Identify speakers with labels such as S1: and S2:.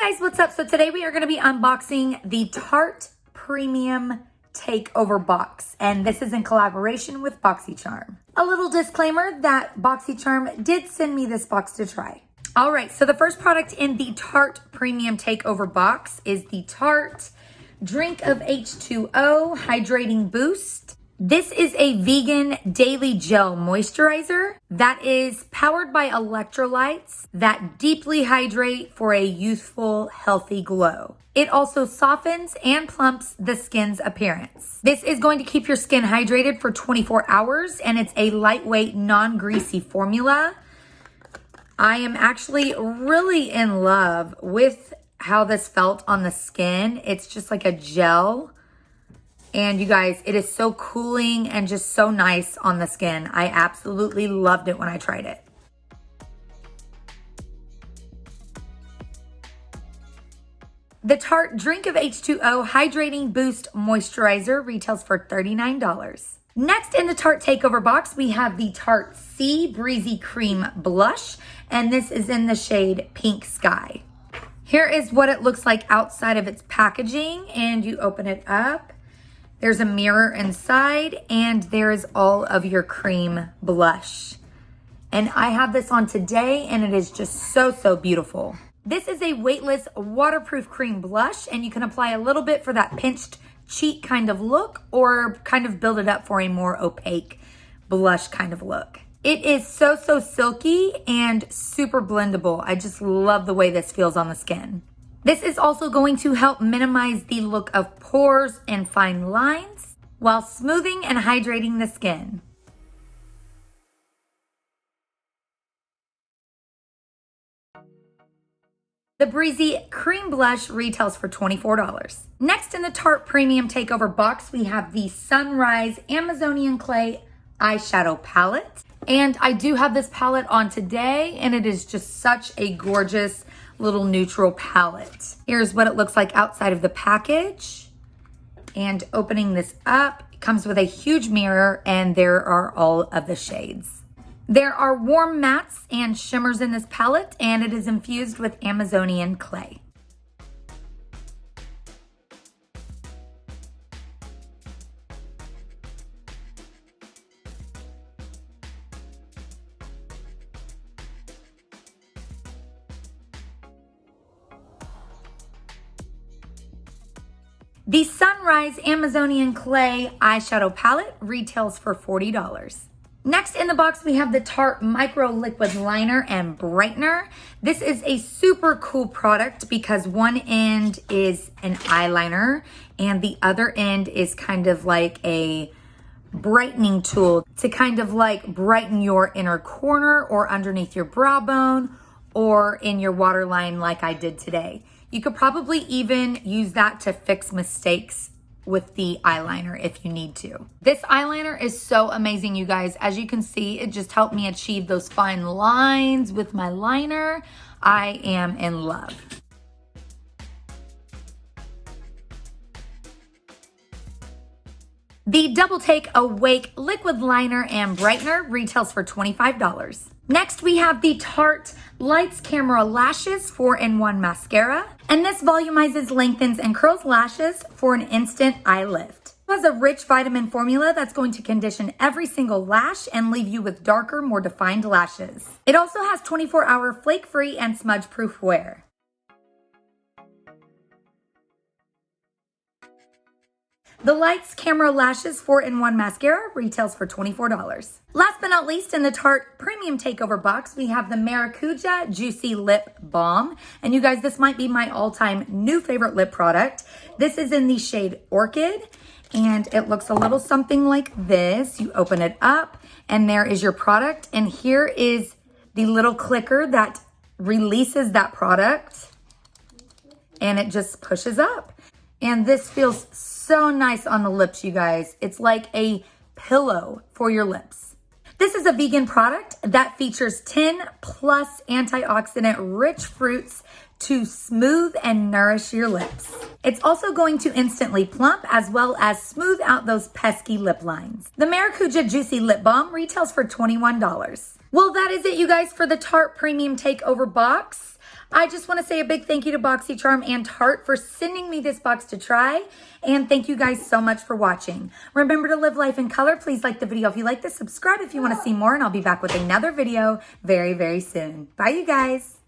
S1: Hey guys, what's up? So today we are going to be unboxing the Tarte Premium Takeover Box, and this is in collaboration with Boxycharm. A little disclaimer that Boxycharm did send me this box to try. All right, so the first product in the Tarte Premium Takeover Box is the Tarte Drink of H2O Hydrating Boost. This is a vegan daily gel moisturizer that is powered by electrolytes that deeply hydrate for a youthful, healthy glow. It also softens and plumps the skin's appearance. This is going to keep your skin hydrated for 24 hours, and it's a lightweight, non-greasy formula. I am actually really in love with how this felt on the skin. It's just like a gel. And you guys, it is so cooling and just so nice on the skin. I absolutely loved it when I tried it. The Tarte Drink of H2O Hydrating Boost Moisturizer retails for $39. Next in the Tarte Takeover box, we have the Tarte Sea Breezy Cream Blush, and this is in the shade Pink Sky. Here is what it looks like outside of its packaging, and you open it up. There's a mirror inside, and there is all of your cream blush. And I have this on today, and it is just so beautiful. This is a weightless, waterproof cream blush, and you can apply a little bit for that pinched cheek kind of look, or kind of build it up for a more opaque blush kind of look. It is so silky and super blendable. I just love the way this feels on the skin. This is also going to help minimize the look of pores and fine lines while smoothing and hydrating the skin. The Breezy Cream Blush retails for $24. Next in the Tarte Premium Takeover box, we have the Sunrise Amazonian Clay Eyeshadow Palette. And I do have this palette on today, and it is just such a gorgeous little neutral palette. Here's what it looks like outside of the package. And opening this up, it comes with a huge mirror, and there are all of the shades. There are warm mattes and shimmers in this palette, and it is infused with Amazonian clay. The Sunrise Amazonian Clay Eyeshadow Palette retails for $40. Next in the box, we have the Tarte Micro Liquid Liner and Brightener. This is a super cool product because one end is an eyeliner and the other end is kind of like a brightening tool to kind of like brighten your inner corner or underneath your brow bone or in your waterline like I did today. You could probably even use that to fix mistakes with the eyeliner if you need to. This eyeliner is so amazing, you guys. As you can see, it just helped me achieve those fine lines with my liner. I am in love. The Double Take Awake Liquid Liner and Brightener retails for $25. Next, we have the Tarte Lights Camera Lashes 4-in-1 Mascara. And this volumizes, lengthens, and curls lashes for an instant eye lift. It has a rich vitamin formula that's going to condition every single lash and leave you with darker, more defined lashes. It also has 24-hour flake-free and smudge-proof wear. The Lights Camera Lashes 4-in-1 Mascara retails for $24. Last but not least, in the Tarte Premium Takeover box, we have the Maracuja Juicy Lip Balm. And you guys, this might be my all-time new favorite lip product. This is in the shade Orchid, and it looks a little something like this. You open it up, and there is your product. And here is the little clicker that releases that product, and it just pushes up. And this feels so nice on the lips, you guys. It's like a pillow for your lips. This is a vegan product that features 10+ antioxidant rich fruits to smooth and nourish your lips. It's also going to instantly plump as well as smooth out those pesky lip lines. The Maracuja Juicy Lip Balm retails for $21. Well, that is it, you guys, for the Tarte Premium Takeover box. I just want to say a big thank you to Boxycharm and Tarte for sending me this box to try. And thank you guys so much for watching. Remember to live life in color. Please like the video if you like this. Subscribe if you want to see more. And I'll be back with another video very, very soon. Bye, you guys.